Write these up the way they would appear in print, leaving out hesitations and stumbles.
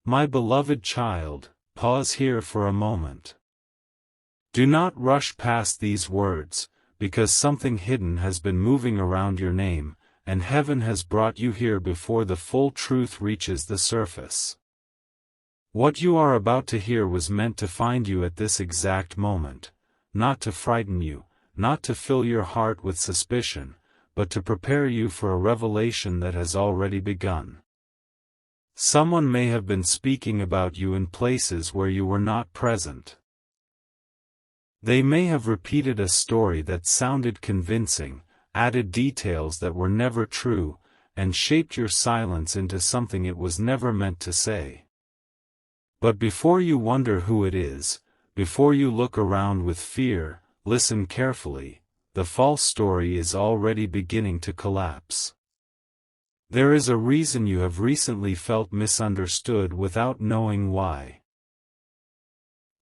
My beloved child, pause here for a moment. Do not rush past these words, because something hidden has been moving around your name, and heaven has brought you here before the full truth reaches the surface. What you are about to hear was meant to find you at this exact moment, not to frighten you, not to fill your heart with suspicion, but to prepare you for a revelation that has already begun. Someone may have been speaking about you in places where you were not present. They may have repeated a story that sounded convincing, added details that were never true, and shaped your silence into something it was never meant to say. But before you wonder who it is, before you look around with fear, listen carefully. The false story is already beginning to collapse. There is a reason you have recently felt misunderstood without knowing why.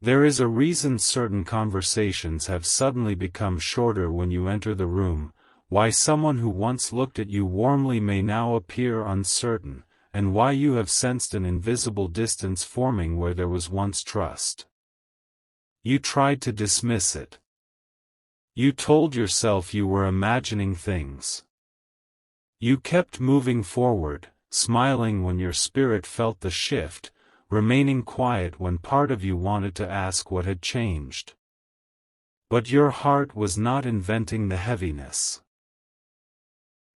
There is a reason certain conversations have suddenly become shorter when you enter the room, why someone who once looked at you warmly may now appear uncertain, and why you have sensed an invisible distance forming where there was once trust. You tried to dismiss it. You told yourself you were imagining things. You kept moving forward, smiling when your spirit felt the shift, remaining quiet when part of you wanted to ask what had changed. But your heart was not inventing the heaviness.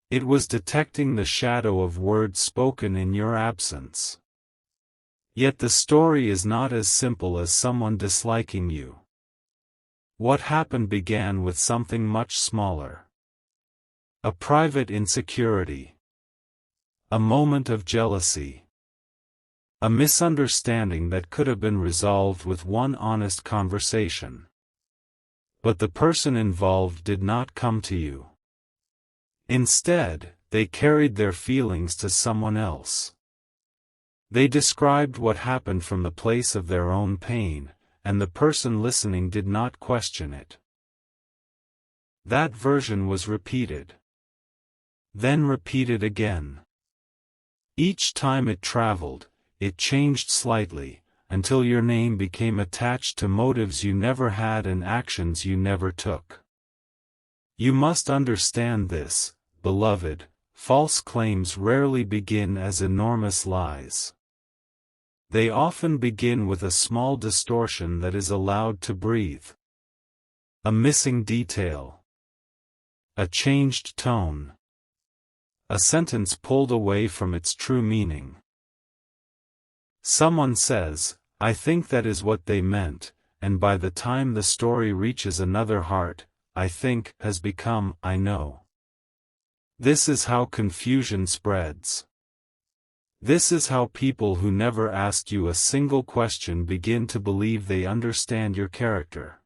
It was detecting the shadow of words spoken in your absence. Yet the story is not as simple as someone disliking you. What happened began with something much smaller. A private insecurity. A moment of jealousy. A misunderstanding that could have been resolved with one honest conversation. But the person involved did not come to you. Instead, they carried their feelings to someone else. They described what happened from the place of their own pain, and the person listening did not question it. That version was repeated. Then repeated again. Each time it traveled, it changed slightly, until your name became attached to motives you never had and actions you never took. You must understand this, beloved, false claims rarely begin as enormous lies. They often begin with a small distortion that is allowed to breathe. A missing detail. A changed tone. A sentence pulled away from its true meaning. Someone says, "I think that is what they meant," and by the time the story reaches another heart, "I think" has become "I know." This is how confusion spreads. This is how people who never asked you a single question begin to believe they understand your character.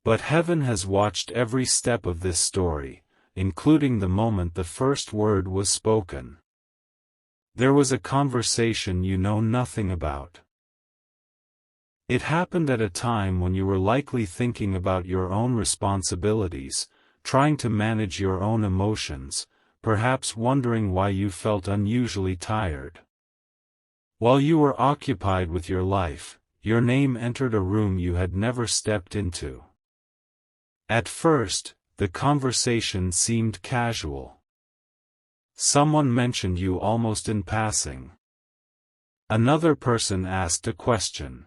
But heaven has watched every step of this story, including the moment the first word was spoken. There was a conversation you know nothing about. It happened at a time when you were likely thinking about your own responsibilities, trying to manage your own emotions, perhaps wondering why you felt unusually tired. While you were occupied with your life, your name entered a room you had never stepped into. At first, the conversation seemed casual. Someone mentioned you almost in passing. Another person asked a question.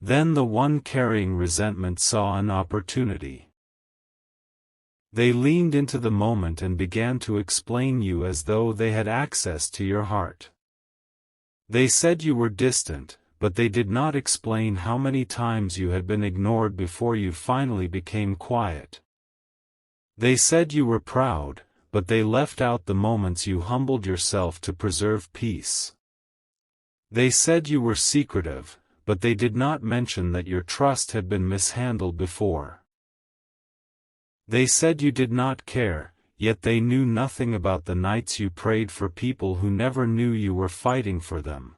Then the one carrying resentment saw an opportunity. They leaned into the moment and began to explain you as though they had access to your heart. They said you were distant, but they did not explain how many times you had been ignored before you finally became quiet. They said you were proud, but they left out the moments you humbled yourself to preserve peace. They said you were secretive, but they did not mention that your trust had been mishandled before. They said you did not care, yet they knew nothing about the nights you prayed for people who never knew you were fighting for them.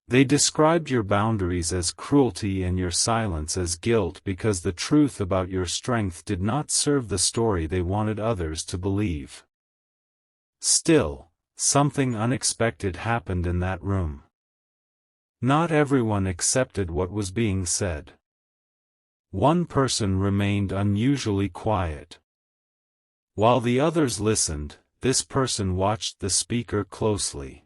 They described your boundaries as cruelty and your silence as guilt because the truth about your strength did not serve the story they wanted others to believe. Still, something unexpected happened in that room. Not everyone accepted what was being said. One person remained unusually quiet. While the others listened, this person watched the speaker closely.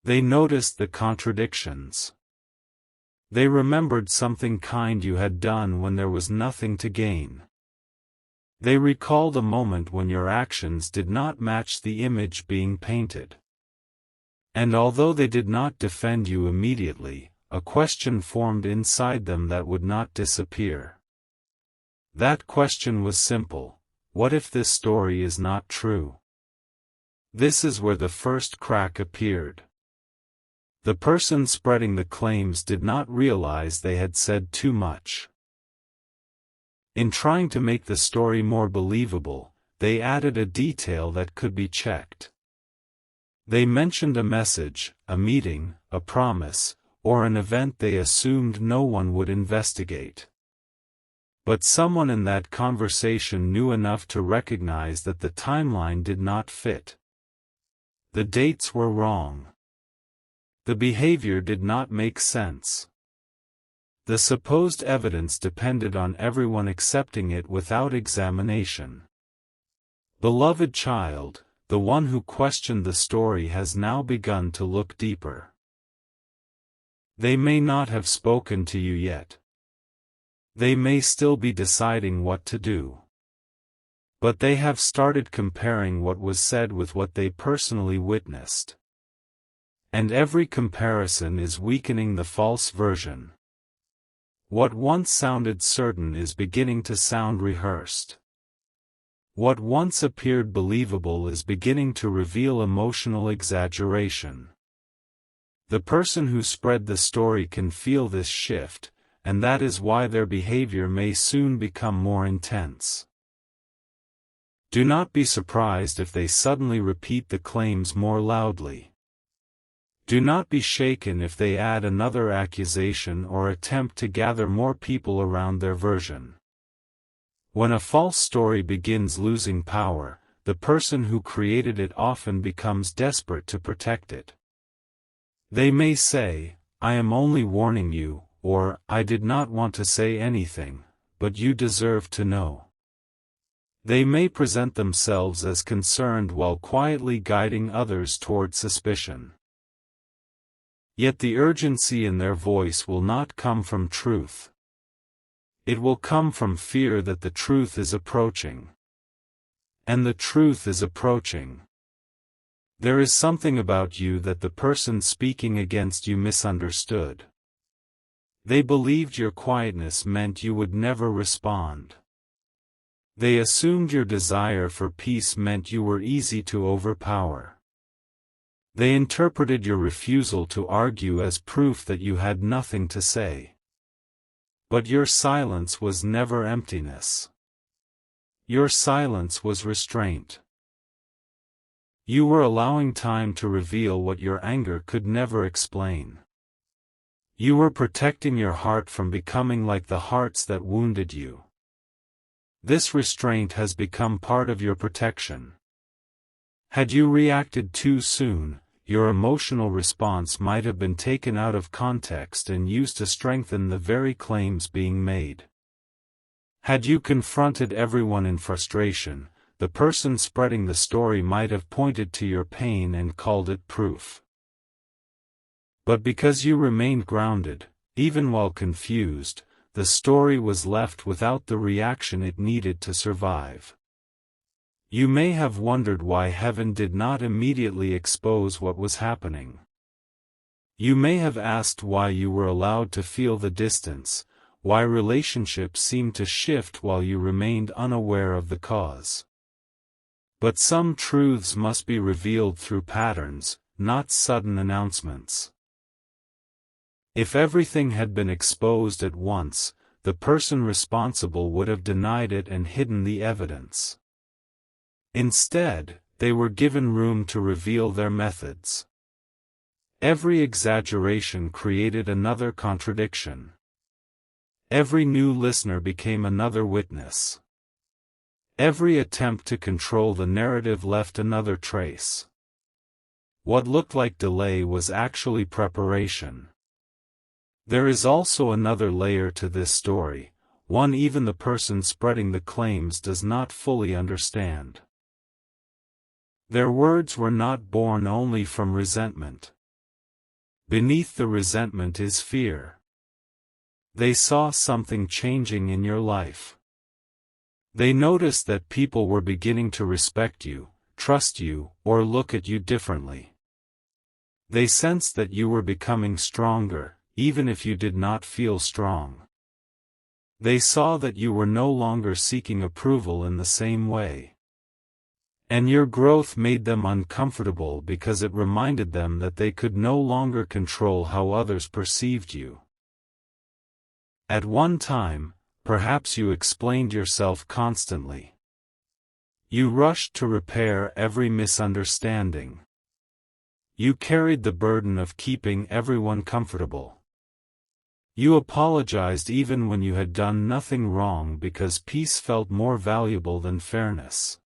They noticed the contradictions. They remembered something kind you had done when there was nothing to gain. They recalled a moment when your actions did not match the image being painted. And although they did not defend you immediately, a question formed inside them that would not disappear. That question was simple: what if this story is not true? This is where the first crack appeared. The person spreading the claims did not realize they had said too much. In trying to make the story more believable, they added a detail that could be checked. They mentioned a message, a meeting, a promise, or an event they assumed no one would investigate. But someone in that conversation knew enough to recognize that the timeline did not fit. The dates were wrong. The behavior did not make sense. The supposed evidence depended on everyone accepting it without examination. Beloved child, the one who questioned the story has now begun to look deeper. They may not have spoken to you yet. They may still be deciding what to do. But they have started comparing what was said with what they personally witnessed. And every comparison is weakening the false version. What once sounded certain is beginning to sound rehearsed. What once appeared believable is beginning to reveal emotional exaggeration. The person who spread the story can feel this shift, and that is why their behavior may soon become more intense. Do not be surprised if they suddenly repeat the claims more loudly. Do not be shaken if they add another accusation or attempt to gather more people around their version. When a false story begins losing power, the person who created it often becomes desperate to protect it. They may say, "I am only warning you," or "I did not want to say anything, but you deserve to know." They may present themselves as concerned while quietly guiding others toward suspicion. Yet the urgency in their voice will not come from truth. It will come from fear that the truth is approaching. And the truth is approaching. There is something about you that the person speaking against you misunderstood. They believed your quietness meant you would never respond. They assumed your desire for peace meant you were easy to overpower. They interpreted your refusal to argue as proof that you had nothing to say. But your silence was never emptiness. Your silence was restraint. You were allowing time to reveal what your anger could never explain. You were protecting your heart from becoming like the hearts that wounded you. This restraint has become part of your protection. Had you reacted too soon, your emotional response might have been taken out of context and used to strengthen the very claims being made. Had you confronted everyone in frustration, the person spreading the story might have pointed to your pain and called it proof. But because you remained grounded, even while confused, the story was left without the reaction it needed to survive. You may have wondered why heaven did not immediately expose what was happening. You may have asked why you were allowed to feel the distance, why relationships seemed to shift while you remained unaware of the cause. But some truths must be revealed through patterns, not sudden announcements. If everything had been exposed at once, the person responsible would have denied it and hidden the evidence. Instead, they were given room to reveal their methods. Every exaggeration created another contradiction. Every new listener became another witness. Every attempt to control the narrative left another trace. What looked like delay was actually preparation. There is also another layer to this story, one even the person spreading the claims does not fully understand. Their words were not born only from resentment. Beneath the resentment is fear. They saw something changing in your life. They noticed that people were beginning to respect you, trust you, or look at you differently. They sensed that you were becoming stronger, even if you did not feel strong. They saw that you were no longer seeking approval in the same way. And your growth made them uncomfortable because it reminded them that they could no longer control how others perceived you. At one time, perhaps you explained yourself constantly. You rushed to repair every misunderstanding. You carried the burden of keeping everyone comfortable. You apologized even when you had done nothing wrong because peace felt more valuable than fairness.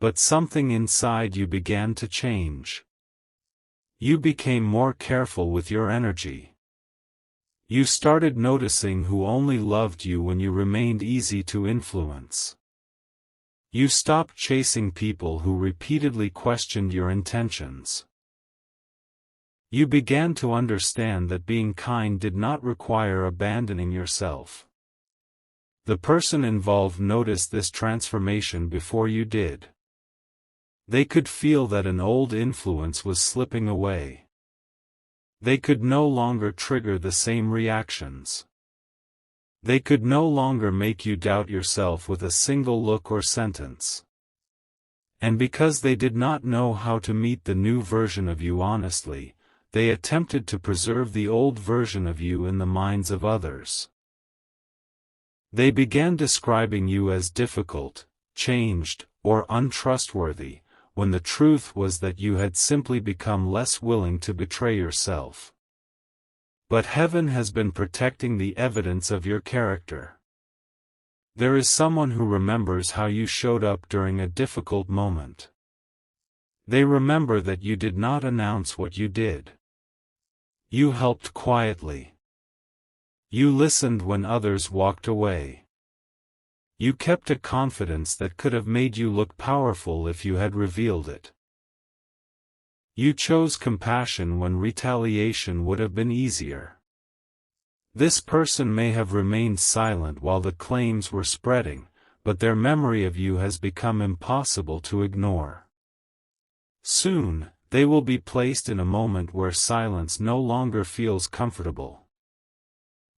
But something inside you began to change. You became more careful with your energy. You started noticing who only loved you when you remained easy to influence. You stopped chasing people who repeatedly questioned your intentions. You began to understand that being kind did not require abandoning yourself. The person involved noticed this transformation before you did. They could feel that an old influence was slipping away. They could no longer trigger the same reactions. They could no longer make you doubt yourself with a single look or sentence. And because they did not know how to meet the new version of you honestly, they attempted to preserve the old version of you in the minds of others. They began describing you as difficult, changed, or untrustworthy, when the truth was that you had simply become less willing to betray yourself. But heaven has been protecting the evidence of your character. There is someone who remembers how you showed up during a difficult moment. They remember that you did not announce what you did. You helped quietly. You listened when others walked away. You kept a confidence that could have made you look powerful if you had revealed it. You chose compassion when retaliation would have been easier. This person may have remained silent while the claims were spreading, but their memory of you has become impossible to ignore. Soon, they will be placed in a moment where silence no longer feels comfortable.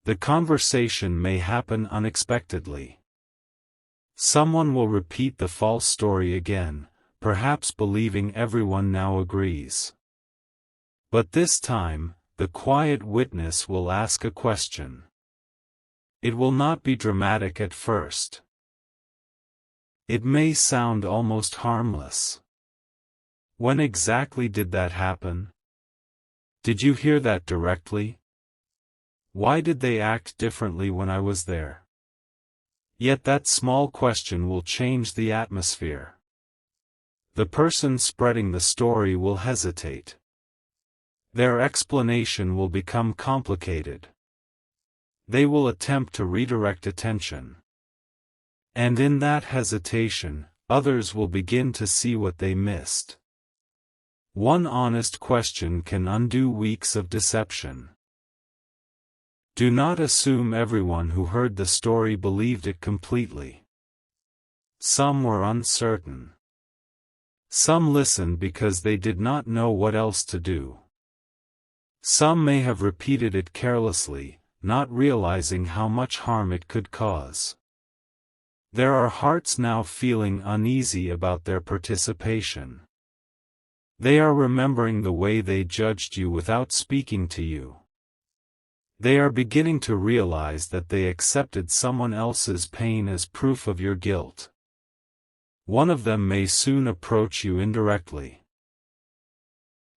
The conversation may happen unexpectedly. Someone will repeat the false story again, perhaps believing everyone now agrees. But this time, the quiet witness will ask a question. It will not be dramatic at first. It may sound almost harmless. When exactly did that happen? Did you hear that directly? Why did they act differently when I was there? Yet that small question will change the atmosphere. The person spreading the story will hesitate. Their explanation will become complicated. They will attempt to redirect attention. And in that hesitation, others will begin to see what they missed. One honest question can undo weeks of deception. Do not assume everyone who heard the story believed it completely. Some were uncertain. Some listened because they did not know what else to do. Some may have repeated it carelessly, not realizing how much harm it could cause. There are hearts now feeling uneasy about their participation. They are remembering the way they judged you without speaking to you. They are beginning to realize that they accepted someone else's pain as proof of your guilt. One of them may soon approach you indirectly.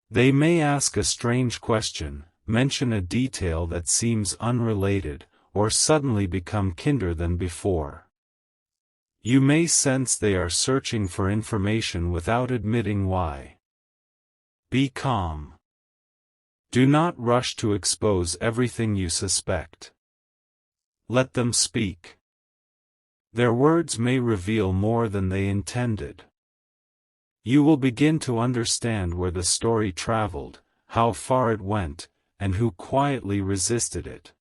They may ask a strange question, mention a detail that seems unrelated, or suddenly become kinder than before. You may sense they are searching for information without admitting why. Be calm. Do not rush to expose everything you suspect. Let them speak. Their words may reveal more than they intended. You will begin to understand where the story traveled, how far it went, and who quietly resisted it.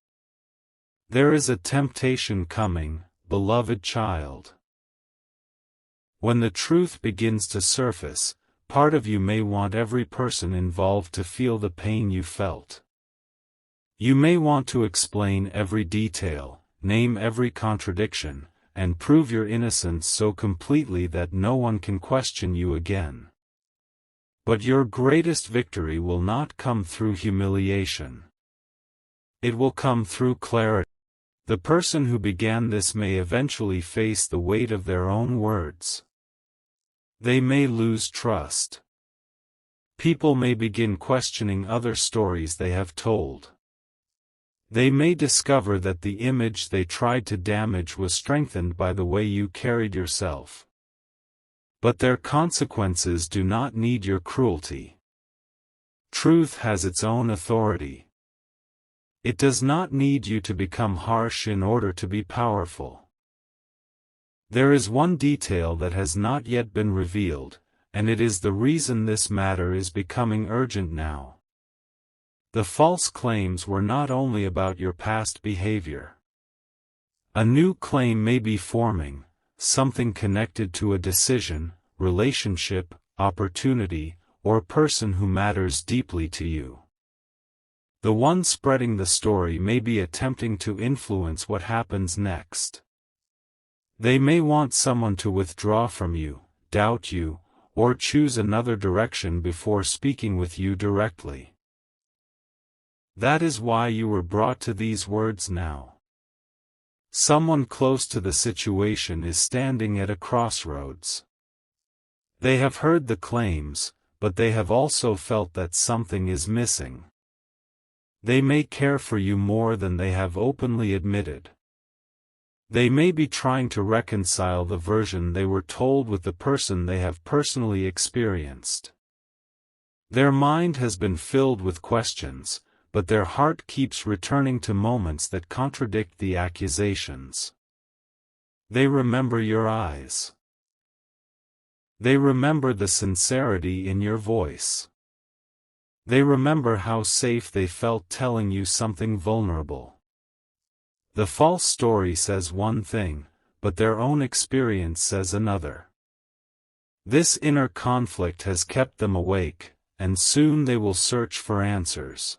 There is a temptation coming, beloved child. When the truth begins to surface, part of you may want every person involved to feel the pain you felt. You may want to explain every detail, name every contradiction, and prove your innocence so completely that no one can question you again. But your greatest victory will not come through humiliation. It will come through clarity. The person who began this may eventually face the weight of their own words. They may lose trust. People may begin questioning other stories they have told. They may discover that the image they tried to damage was strengthened by the way you carried yourself. But their consequences do not need your cruelty. Truth has its own authority. It does not need you to become harsh in order to be powerful. There is one detail that has not yet been revealed, and it is the reason this matter is becoming urgent now. The false claims were not only about your past behavior. A new claim may be forming, something connected to a decision, relationship, opportunity, or person who matters deeply to you. The one spreading the story may be attempting to influence what happens next. They may want someone to withdraw from you, doubt you, or choose another direction before speaking with you directly. That is why you were brought to these words now. Someone close to the situation is standing at a crossroads. They have heard the claims, but they have also felt that something is missing. They may care for you more than they have openly admitted. They may be trying to reconcile the version they were told with the person they have personally experienced. Their mind has been filled with questions, but their heart keeps returning to moments that contradict the accusations. They remember your eyes. They remember the sincerity in your voice. They remember how safe they felt telling you something vulnerable. The false story says one thing, but their own experience says another. This inner conflict has kept them awake, and soon they will search for answers.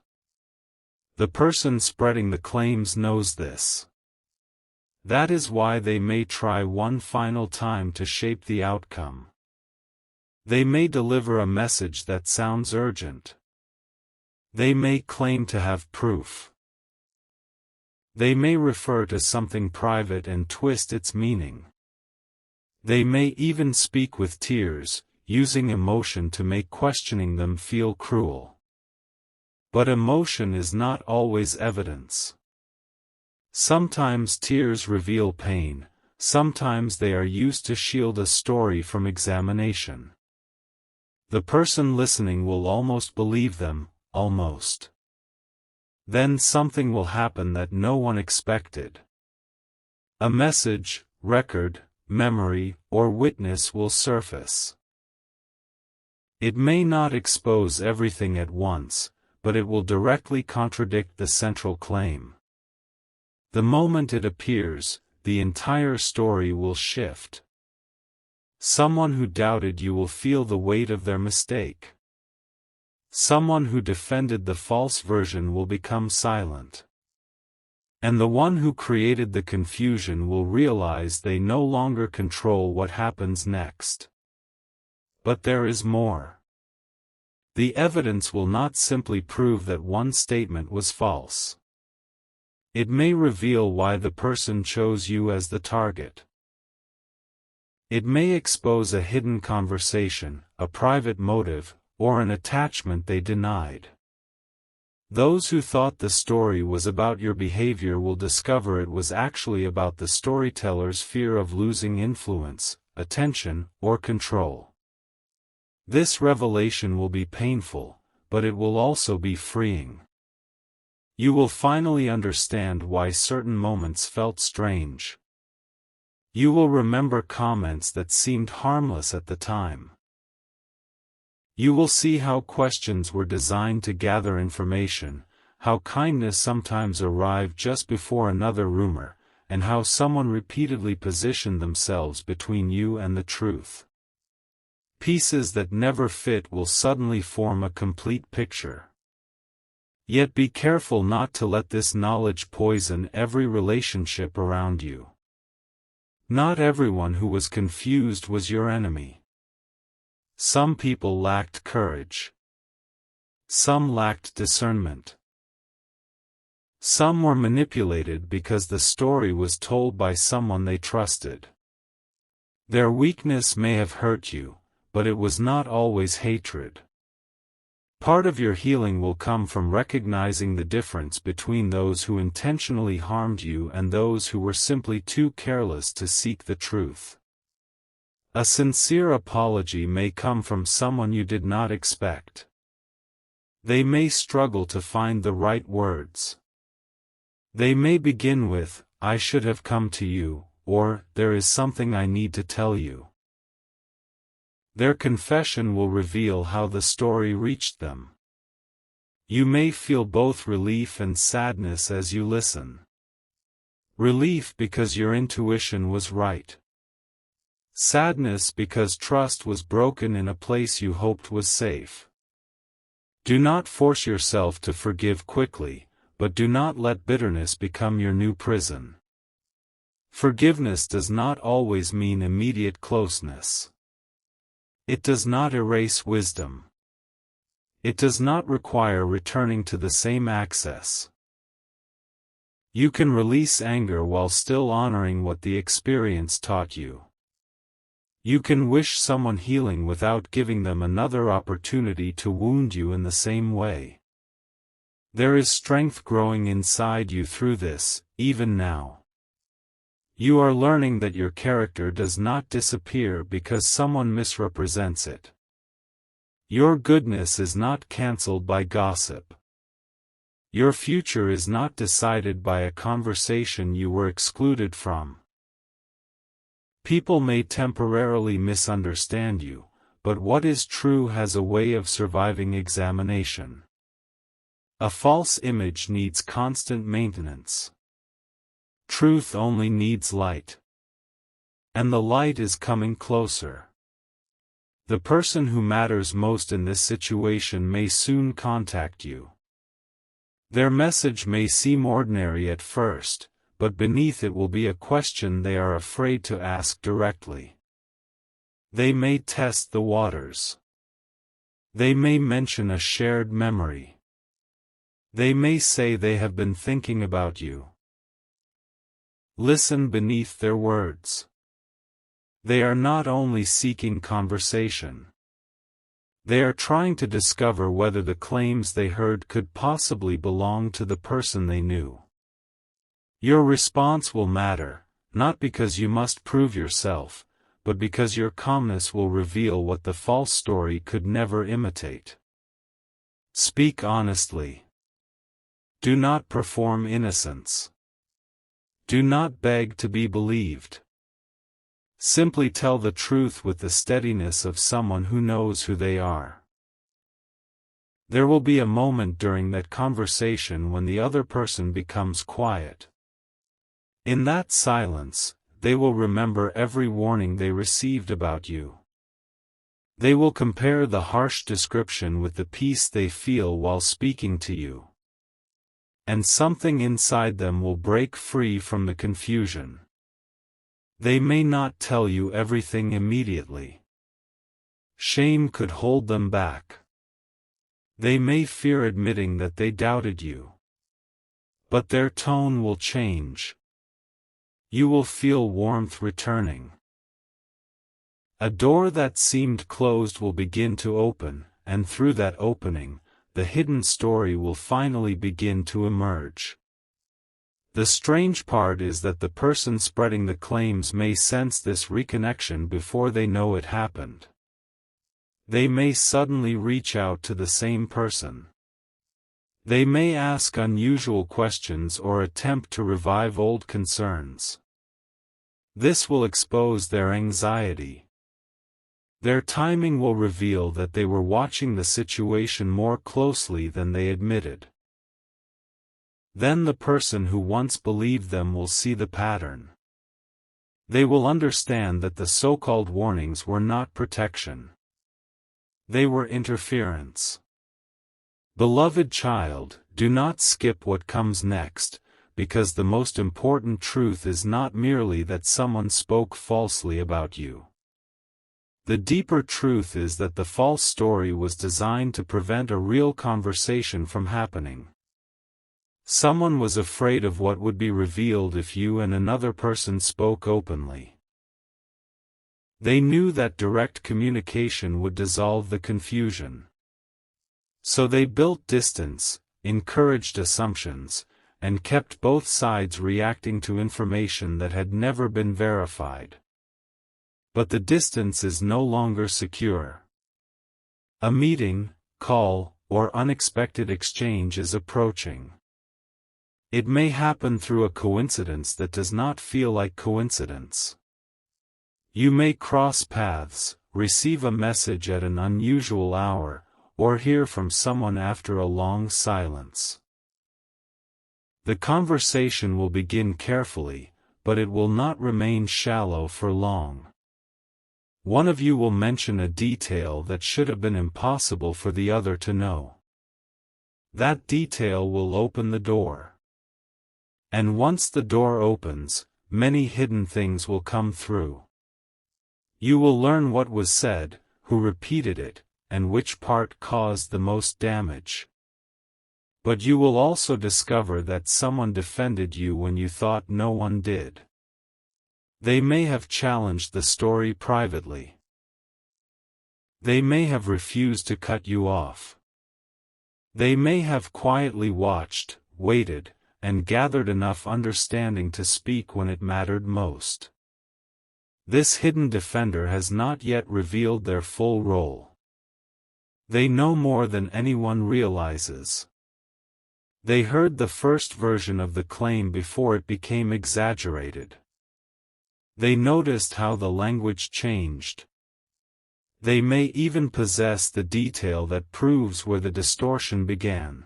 The person spreading the claims knows this. That is why they may try one final time to shape the outcome. They may deliver a message that sounds urgent. They may claim to have proof. They may refer to something private and twist its meaning. They may even speak with tears, using emotion to make questioning them feel cruel. But emotion is not always evidence. Sometimes tears reveal pain, sometimes they are used to shield a story from examination. The person listening will almost believe them, almost. Then something will happen that no one expected. A message, record, memory, or witness will surface. It may not expose everything at once, but it will directly contradict the central claim. The moment it appears, the entire story will shift. Someone who doubted you will feel the weight of their mistake. Someone who defended the false version will become silent. And the one who created the confusion will realize they no longer control what happens next. But there is more. The evidence will not simply prove that one statement was false. It may reveal why the person chose you as the target. It may expose a hidden conversation, a private motive, or an attachment they denied. Those who thought the story was about your behavior will discover it was actually about the storyteller's fear of losing influence, attention, or control. This revelation will be painful, but it will also be freeing. You will finally understand why certain moments felt strange. You will remember comments that seemed harmless at the time. You will see how questions were designed to gather information, how kindness sometimes arrived just before another rumor, and how someone repeatedly positioned themselves between you and the truth. Pieces that never fit will suddenly form a complete picture. Yet be careful not to let this knowledge poison every relationship around you. Not everyone who was confused was your enemy. Some people lacked courage. Some lacked discernment. Some were manipulated because the story was told by someone they trusted. Their weakness may have hurt you, but it was not always hatred. Part of your healing will come from recognizing the difference between those who intentionally harmed you and those who were simply too careless to seek the truth. A sincere apology may come from someone you did not expect. They may struggle to find the right words. They may begin with, "I should have come to you," or, "There is something I need to tell you." Their confession will reveal how the story reached them. You may feel both relief and sadness as you listen. Relief because your intuition was right. Sadness because trust was broken in a place you hoped was safe. Do not force yourself to forgive quickly, but do not let bitterness become your new prison. Forgiveness does not always mean immediate closeness. It does not erase wisdom. It does not require returning to the same access. You can release anger while still honoring what the experience taught you. You can wish someone healing without giving them another opportunity to wound you in the same way. There is strength growing inside you through this, even now. You are learning that your character does not disappear because someone misrepresents it. Your goodness is not cancelled by gossip. Your future is not decided by a conversation you were excluded from. People may temporarily misunderstand you, but what is true has a way of surviving examination. A false image needs constant maintenance. Truth only needs light. And the light is coming closer. The person who matters most in this situation may soon contact you. Their message may seem ordinary at first, but beneath it will be a question they are afraid to ask directly. They may test the waters. They may mention a shared memory. They may say they have been thinking about you. Listen beneath their words. They are not only seeking conversation. They are trying to discover whether the claims they heard could possibly belong to the person they knew. Your response will matter, not because you must prove yourself, but because your calmness will reveal what the false story could never imitate. Speak honestly. Do not perform innocence. Do not beg to be believed. Simply tell the truth with the steadiness of someone who knows who they are. There will be a moment during that conversation when the other person becomes quiet. In that silence, they will remember every warning they received about you. They will compare the harsh description with the peace they feel while speaking to you. And something inside them will break free from the confusion. They may not tell you everything immediately. Shame could hold them back. They may fear admitting that they doubted you. But their tone will change. You will feel warmth returning. A door that seemed closed will begin to open, and through that opening, the hidden story will finally begin to emerge. The strange part is that the person spreading the claims may sense this reconnection before they know it happened. They may suddenly reach out to the same person. They may ask unusual questions or attempt to revive old concerns. This will expose their anxiety. Their timing will reveal that they were watching the situation more closely than they admitted. Then the person who once believed them will see the pattern. They will understand that the so-called warnings were not protection. They were interference. Beloved child, do not skip what comes next, because the most important truth is not merely that someone spoke falsely about you. The deeper truth is that the false story was designed to prevent a real conversation from happening. Someone was afraid of what would be revealed if you and another person spoke openly. They knew that direct communication would dissolve the confusion. So they built distance, encouraged assumptions, and kept both sides reacting to information that had never been verified. But the distance is no longer secure. A meeting, call, or unexpected exchange is approaching. It may happen through a coincidence that does not feel like coincidence. You may cross paths, receive a message at an unusual hour, or hear from someone after a long silence. The conversation will begin carefully, but it will not remain shallow for long. One of you will mention a detail that should have been impossible for the other to know. That detail will open the door. And once the door opens, many hidden things will come through. You will learn what was said, who repeated it, and which part caused the most damage. But you will also discover that someone defended you when you thought no one did. They may have challenged the story privately. They may have refused to cut you off. They may have quietly watched, waited, and gathered enough understanding to speak when it mattered most. This hidden defender has not yet revealed their full role. They know more than anyone realizes. They heard the first version of the claim before it became exaggerated. They noticed how the language changed. They may even possess the detail that proves where the distortion began.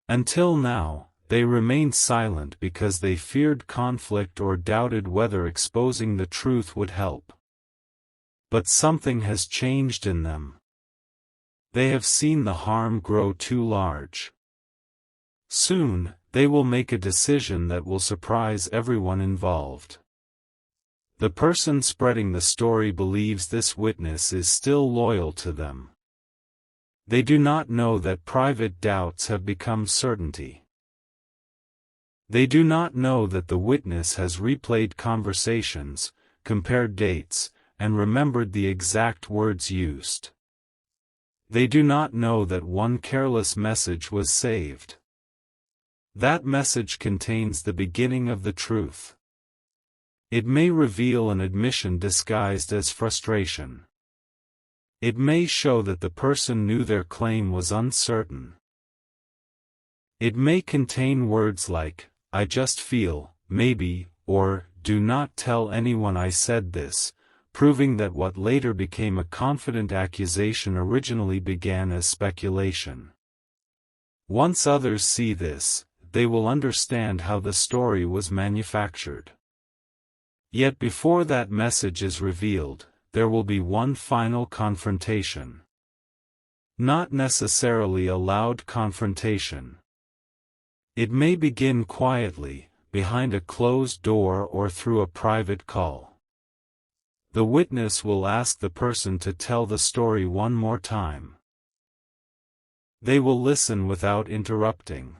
Until now, they remained silent because they feared conflict or doubted whether exposing the truth would help. But something has changed in them. They have seen the harm grow too large. Soon, they will make a decision that will surprise everyone involved. The person spreading the story believes this witness is still loyal to them. They do not know that private doubts have become certainty. They do not know that the witness has replayed conversations, compared dates, and remembered the exact words used. They do not know that one careless message was saved. That message contains the beginning of the truth. It may reveal an admission disguised as frustration. It may show that the person knew their claim was uncertain. It may contain words like, "I just feel," maybe, or, "Do not tell anyone I said this," proving that what later became a confident accusation originally began as speculation. Once others see this, they will understand how the story was manufactured. Yet before that message is revealed, there will be one final confrontation. Not necessarily a loud confrontation. It may begin quietly, behind a closed door or through a private call. The witness will ask the person to tell the story one more time. They will listen without interrupting.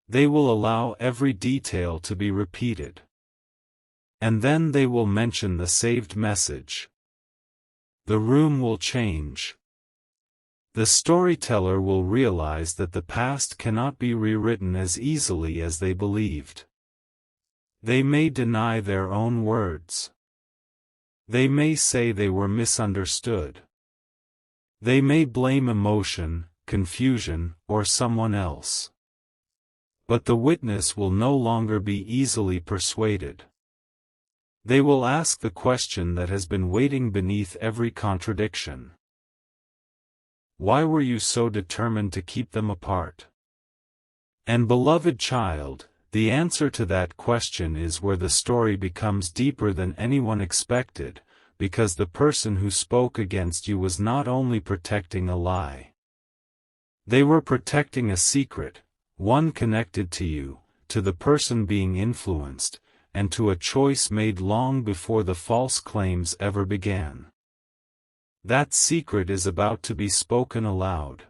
They will allow every detail to be repeated. And then they will mention the saved message. The room will change. The storyteller will realize that the past cannot be rewritten as easily as they believed. They may deny their own words. They may say they were misunderstood. They may blame emotion, confusion, or someone else. But the witness will no longer be easily persuaded. They will ask the question that has been waiting beneath every contradiction. Why were you so determined to keep them apart? And beloved child, the answer to that question is where the story becomes deeper than anyone expected, because the person who spoke against you was not only protecting a lie. They were protecting a secret, one connected to you, to the person being influenced, and to a choice made long before the false claims ever began. That secret is about to be spoken aloud.